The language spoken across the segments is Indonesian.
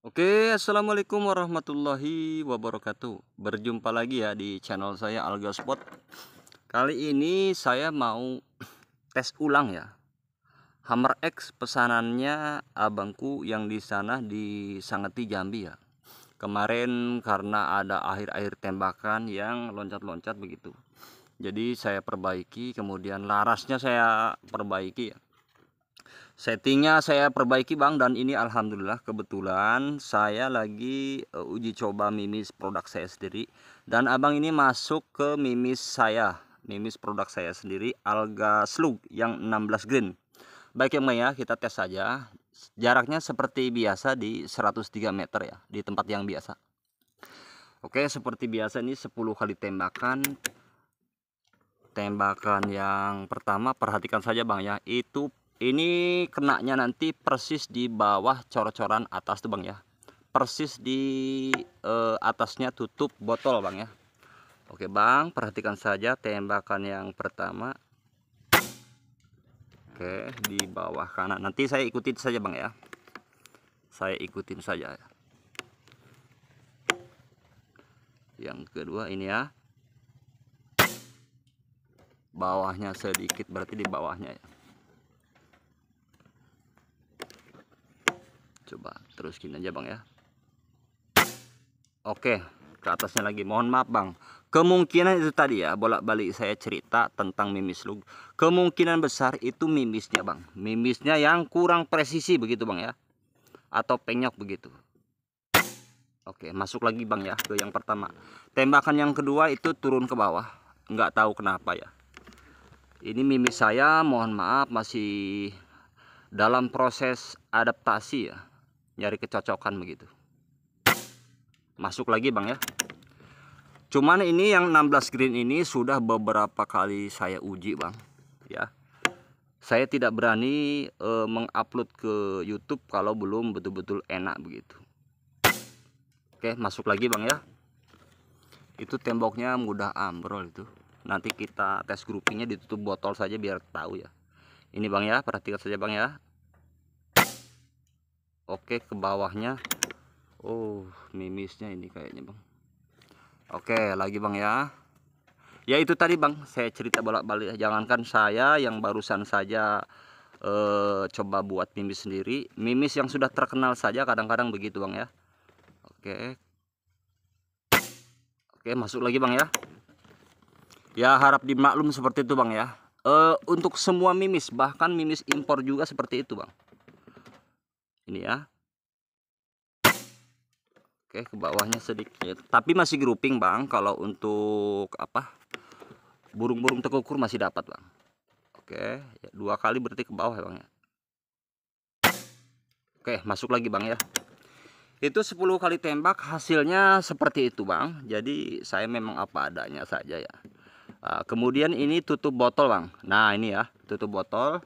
Oke, assalamualaikum warahmatullahi wabarakatuh. Berjumpa lagi ya di channel saya Algaspot. Kali ini saya mau tes ulang ya. Hammer X pesanannya abangku yang di sana di Sangeti Jambi ya. Kemarin karena ada akhir-akhir tembakan yang loncat-loncat begitu. Jadi saya perbaiki, kemudian larasnya saya perbaiki ya. Settingnya saya perbaiki bang, dan ini alhamdulillah kebetulan saya lagi uji coba mimis produk saya sendiri, dan abang ini masuk ke mimis produk saya sendiri, Alga Slug yang 16 green. Baik yang ya, kita tes saja. Jaraknya seperti biasa di 103 meter ya, di tempat yang biasa. Oke, seperti biasa ini 10 kali tembakan. Tembakan yang pertama, perhatikan saja bang ya, ini kenanya nanti persis di bawah cor-coran atas tuh bang ya, persis di atasnya tutup botol bang ya. Oke bang, perhatikan saja tembakan yang pertama. Oke, di bawah kanan, nanti saya ikutin saja bang ya, saya ikutin saja. Yang kedua ini ya, bawahnya sedikit, berarti di bawahnya ya. Coba terus gini aja bang ya. Oke, ke atasnya lagi. Mohon maaf bang, kemungkinan itu tadi ya, bolak-balik saya cerita tentang mimis lug. Kemungkinan besar itu mimisnya bang, mimisnya yang kurang presisi begitu bang ya, atau penyok begitu. Oke, masuk lagi bang ya ke yang pertama. Tembakan yang kedua itu turun ke bawah, nggak tahu kenapa ya. Ini mimis saya, mohon maaf, masih dalam proses adaptasi ya, nyari kecocokan begitu. Masuk lagi bang ya. Cuman ini yang 16 green ini sudah beberapa kali saya uji bang ya. Saya tidak berani mengupload ke YouTube kalau belum betul-betul enak begitu. Oke, masuk lagi bang ya. Itu temboknya mudah ambrol itu. Nanti kita tes groupingnya ditutup botol saja biar tahu ya. Ini bang ya, perhatikan saja bang ya. Oke, ke bawahnya. Oh, mimisnya ini kayaknya bang. Oke, lagi bang ya. Ya itu tadi bang, saya cerita bolak-balik. Jangankan saya yang barusan saja coba buat mimis sendiri, mimis yang sudah terkenal saja kadang-kadang begitu bang ya. Oke, oke, masuk lagi bang ya. Ya harap dimaklum seperti itu bang ya. Untuk semua mimis, bahkan mimis impor juga seperti itu bang. Ini ya. Oke, ke bawahnya sedikit, tapi masih grouping bang. Kalau untuk apa, burung-burung tekukur masih dapat bang. Oke, ya, 2 kali berarti ke bawah ya bang ya. Oke, masuk lagi bang ya. Itu 10 kali tembak hasilnya seperti itu bang. Jadi saya memang apa adanya saja ya. Kemudian ini tutup botol bang. Nah ini ya, tutup botol.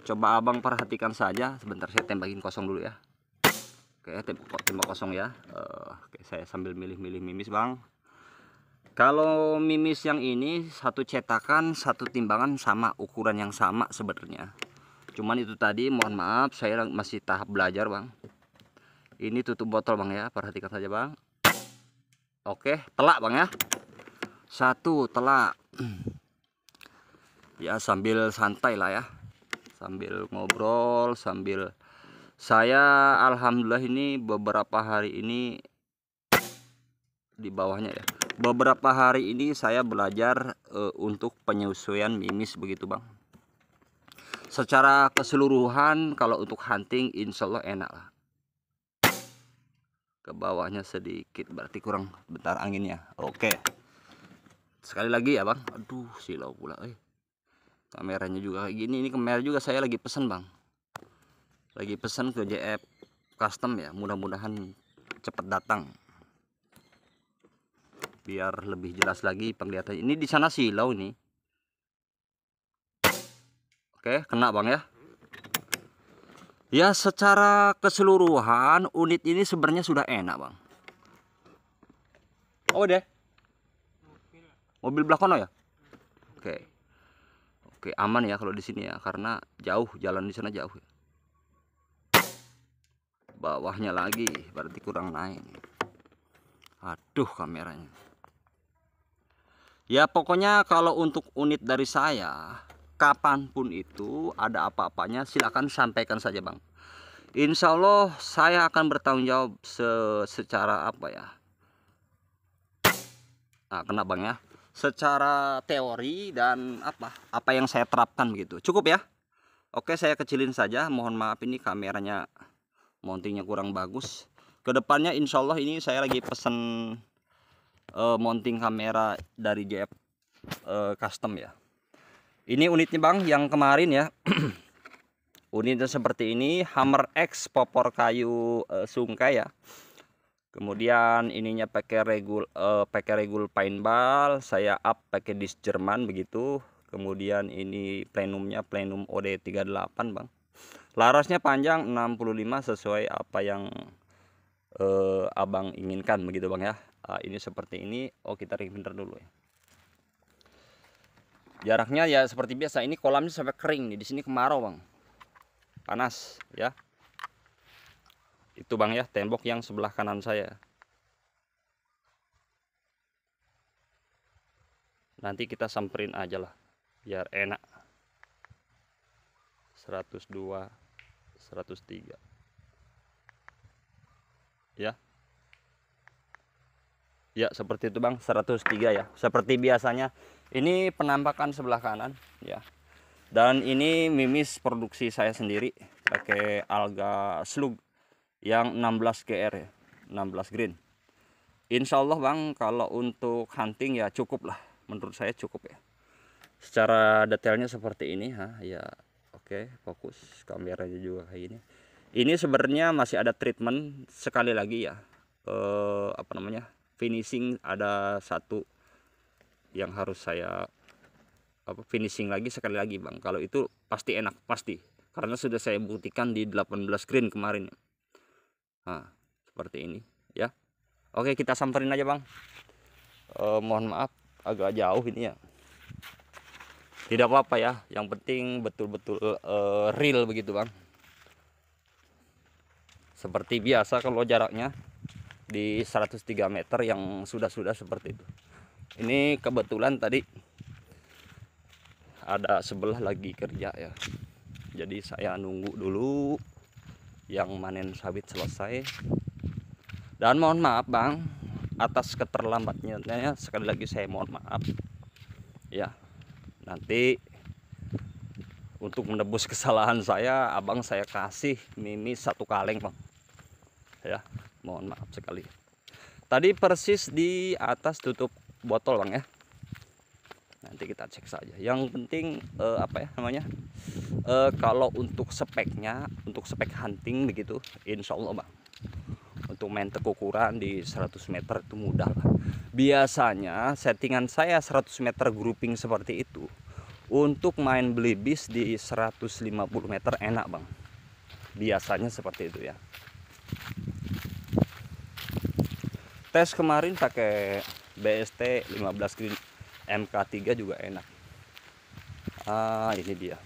Coba abang perhatikan saja. Sebentar saya tembakin kosong dulu ya. Oke, tembak kosong ya. Oke, saya sambil milih-milih mimis bang. Kalau mimis yang ini satu cetakan, satu timbangan, sama ukuran yang sama sebenarnya. Cuman itu tadi mohon maaf, saya masih tahap belajar bang. Ini tutup botol bang ya, perhatikan saja bang. Oke, telak bang ya. Satu telak. Ya sambil santai lah ya, sambil ngobrol, sambil saya alhamdulillah ini beberapa hari ini di bawahnya ya. Beberapa hari ini saya belajar untuk penyesuaian mimis begitu bang. Secara keseluruhan kalau untuk hunting insya Allah enak lah. Ke bawahnya sedikit, berarti kurang bentar anginnya. Oke, sekali lagi ya bang. Aduh silau pula kameranya juga kayak gini. Ini kamera juga saya lagi pesen bang, lagi pesen ke JF Custom ya, mudah-mudahan cepat datang biar lebih jelas lagi penglihatan. Ini di sana silau ini. Oke, kena bang ya. Ya secara keseluruhan unit ini sebenarnya sudah enak bang. Oh deh, mobil belakang ya. Oke, oke, aman ya kalau di sini ya, karena jauh, jalan di sana jauh ya. bawahnya lagi berarti kurang naik. Aduh kameranya. Ya pokoknya kalau untuk unit dari saya, kapanpun itu ada apa-apanya silahkan sampaikan saja bang. Insya Allah saya akan bertanggung jawab secara apa ya. Nah kena bang ya. Secara teori dan apa yang saya terapkan begitu. Cukup ya. Oke saya kecilin saja. Mohon maaf ini kameranya mountingnya kurang bagus. Kedepannya insya Allah ini saya lagi pesen mounting kamera dari JF custom ya. Ini unitnya bang yang kemarin ya. Unitnya seperti ini, Hammer X popor kayu sungkai ya. Kemudian ininya pakai regul paintball, saya up pakai disk Jerman begitu. Kemudian ini plenumnya plenum OD38 bang. Larasnya panjang 65 sesuai apa yang abang inginkan begitu bang ya. Ini seperti ini. Oh kita pinter dulu ya. Jaraknya ya seperti biasa. Ini kolamnya sampai kering nih. Di sini kemarau bang. Panas ya. Itu bang ya tembok yang sebelah kanan saya. Nanti kita samperin aja lah. Biar enak. 102, 103. Ya. Ya seperti itu bang, 103 ya. Seperti biasanya. Ini penampakan sebelah kanan ya. Dan ini mimis produksi saya sendiri pakai alga slug yang 16 GR ya, 16 green. Insya Allah bang, kalau untuk hunting ya cukup lah, menurut saya cukup ya. Secara detailnya seperti ini ya. Oke, fokus kameranya juga kayak gini. Ini sebenarnya masih ada treatment sekali lagi ya. Apa namanya? Finishing ada satu yang harus saya finishing lagi sekali lagi bang. Kalau itu pasti enak pasti, karena sudah saya buktikan di 18 green kemarin. Nah seperti ini ya. Oke kita samperin aja bang. Mohon maaf agak jauh ini ya. Tidak apa-apa ya. Yang penting betul-betul real begitu bang. Seperti biasa kalau jaraknya di 103 meter yang sudah seperti itu. Ini kebetulan tadi ada sebelah lagi kerja ya. Jadi saya nunggu dulu yang manen sawit selesai. Dan mohon maaf bang atas keterlambatnya, sekali lagi saya mohon maaf ya. Nanti untuk menebus kesalahan saya, abang saya kasih mimis 1 kaleng bang ya. Mohon maaf sekali. Tadi persis di atas tutup botol bang ya. Nanti kita cek saja. Yang penting apa ya namanya, kalau untuk speknya, untuk spek hunting begitu, insya Allah bang, untuk main tekukuran di 100 meter itu mudah lah. Biasanya settingan saya 100 meter grouping seperti itu. Untuk main belibis di 150 meter enak bang. Biasanya seperti itu ya. Tes kemarin pakai BST 15 green MK3 juga enak. Ini dia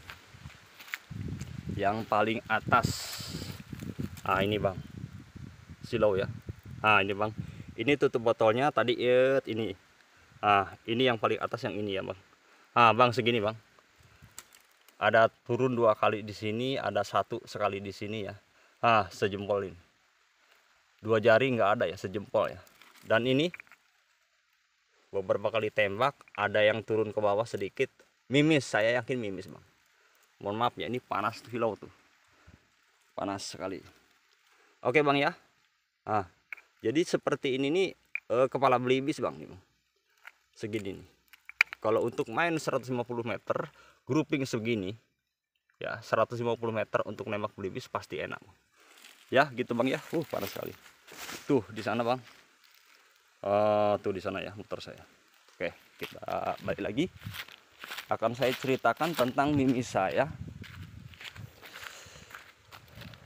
yang paling atas. Ini bang, silau ya. Ini bang, ini tutup botolnya tadi ini. Ini yang paling atas yang ini ya bang. Bang segini bang. Ada turun 2 kali di sini, ada 1 sekali di sini ya. Sejempol ini. 2 jari nggak ada ya, sejempol ya. Dan ini beberapa kali tembak, ada yang turun ke bawah sedikit. Mimis, saya yakin mimis bang. Mohon maaf ya, ini panas tuh hilau tuh. Panas sekali. Oke bang ya. Jadi seperti ini nih kepala belibis bang nih bang. Segini nih. Kalau untuk main 150 meter grouping segini ya, 150 meter untuk nembak belibis pasti enak. Ya gitu bang ya. Panas sekali. Tuh di sana bang. Tuh di sana ya motor saya. Oke, kita balik lagi. Akan saya ceritakan tentang mimis saya.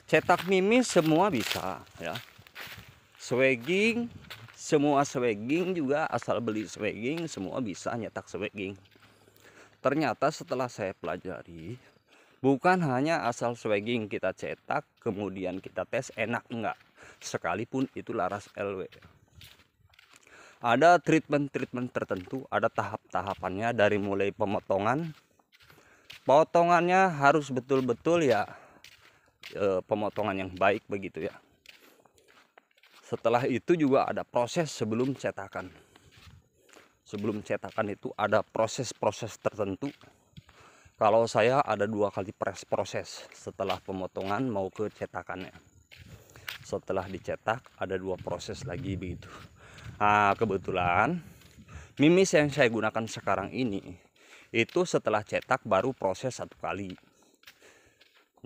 Cetak mimis semua bisa ya. Swagging, semua swagging juga, asal beli swagging semua bisa nyetak swagging. Ternyata setelah saya pelajari, Bukan hanya asal swagging kita cetak kemudian kita tes enak, enggak. Sekalipun itu laras LW. Ada treatment-treatment tertentu, ada tahap-tahapannya dari mulai pemotongan. Potongannya harus betul-betul ya pemotongan yang baik begitu ya. Setelah itu juga ada proses sebelum cetakan. Sebelum cetakan itu ada proses-proses tertentu. Kalau saya ada 2 kali proses setelah pemotongan mau ke cetakannya. Setelah dicetak ada 2 proses lagi begitu. Nah, kebetulan mimis yang saya gunakan sekarang ini itu setelah cetak baru proses 1 kali.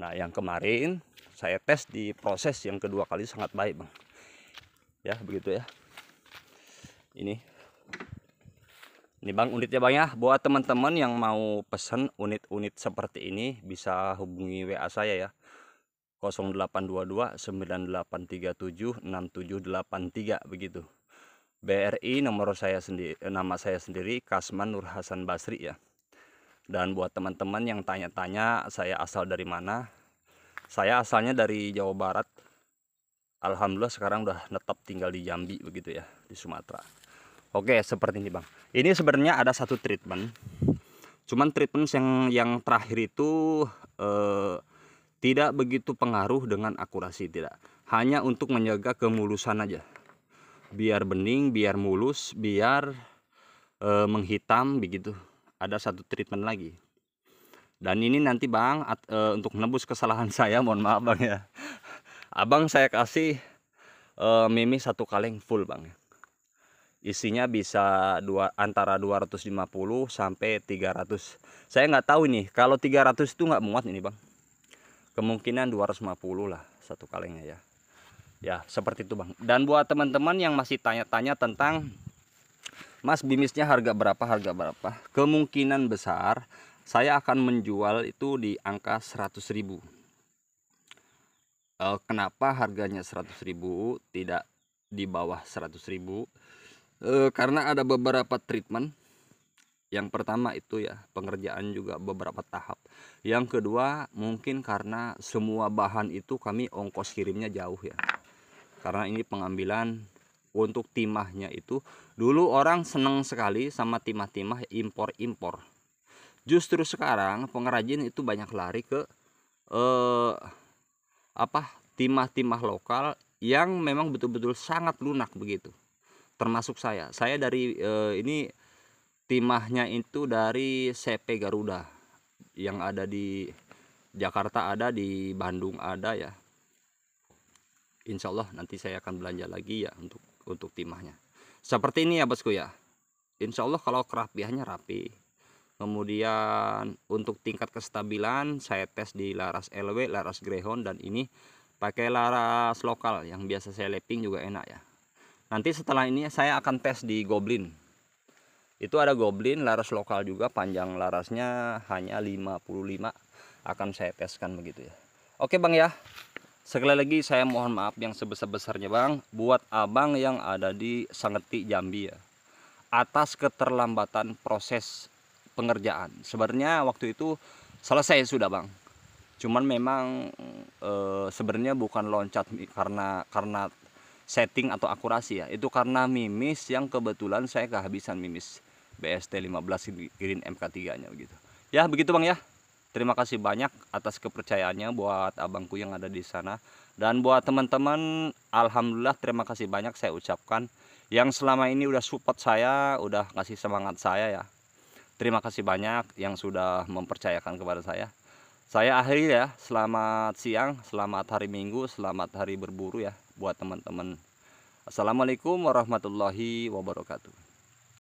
Nah, yang kemarin saya tes di proses yang kedua kali sangat baik, Bang. Ya, begitu ya. Ini Bang unitnya Bang ya. Buat teman-teman yang mau pesen unit-unit seperti ini bisa hubungi WA saya ya. 0822 9837 6783 begitu. BRI nama saya sendiri Kasman Nur Hasan Basri ya. Dan buat teman-teman yang tanya-tanya saya asal dari mana, saya asalnya dari Jawa Barat. Alhamdulillah sekarang udah netap tinggal di Jambi begitu ya, di Sumatera. Oke, seperti ini Bang. Ini sebenarnya ada 1 treatment. Cuman treatment yang terakhir itu tidak begitu pengaruh dengan akurasi, tidak. Hanya untuk menjaga kemulusan aja. Biar bening, biar mulus, biar menghitam begitu. Ada 1 treatment lagi. Dan ini nanti Bang untuk menebus kesalahan saya, mohon maaf Bang ya. Abang saya kasih mimis 1 kaleng full Bang ya. Isinya bisa antara 250 sampai 300. Saya nggak tahu nih, kalau 300 itu nggak muat ini Bang. Kemungkinan 250 lah 1 kalengnya ya. Ya, seperti itu Bang. Dan buat teman-teman yang masih tanya-tanya tentang Mas bimisnya harga berapa, kemungkinan besar saya akan menjual itu di angka 100.000. Kenapa harganya 100.000 tidak di bawah 100.000? Karena ada beberapa treatment. Yang pertama itu ya pengerjaan juga beberapa tahap. Yang kedua mungkin karena semua bahan itu kami ongkos kirimnya jauh ya. Karena ini pengambilan untuk timahnya itu dulu orang seneng sekali sama timah-timah impor-impor. Justru sekarang pengrajin itu banyak lari ke timah-timah lokal yang memang betul-betul sangat lunak begitu. Termasuk saya dari ini timahnya itu dari CP Garuda yang ada di Jakarta, ada di Bandung ada ya. Insya Allah nanti saya akan belanja lagi ya untuk timahnya. Seperti ini ya bosku ya. Insya Allah kalau kerapiannya rapi. Kemudian untuk tingkat kestabilan saya tes di laras LW, laras Greyhound, dan ini pakai laras lokal yang biasa saya lapping juga enak ya. Nanti setelah ini saya akan tes di Goblin. Itu ada Goblin laras lokal juga, panjang larasnya hanya 55. Akan saya teskan begitu ya. Oke Bang ya. Sekali lagi saya mohon maaf yang sebesar-besarnya Bang buat abang yang ada di Sangeti Jambi ya. Atas keterlambatan proses pengerjaan. Sebenarnya waktu itu selesai sudah Bang. Cuman memang sebenarnya bukan loncat karena setting atau akurasi ya, itu karena mimis yang kebetulan saya kehabisan mimis BST 15 Green MK3 nya begitu ya. Begitu Bang ya. Terima kasih banyak atas kepercayaannya buat abangku yang ada di sana, dan buat teman-teman alhamdulillah terima kasih banyak saya ucapkan yang selama ini udah support saya, udah ngasih semangat saya ya. Terima kasih banyak yang sudah mempercayakan kepada saya. Saya akhiri ya, selamat siang, selamat hari Minggu, selamat hari berburu ya buat teman-teman. Assalamualaikum warahmatullahi wabarakatuh.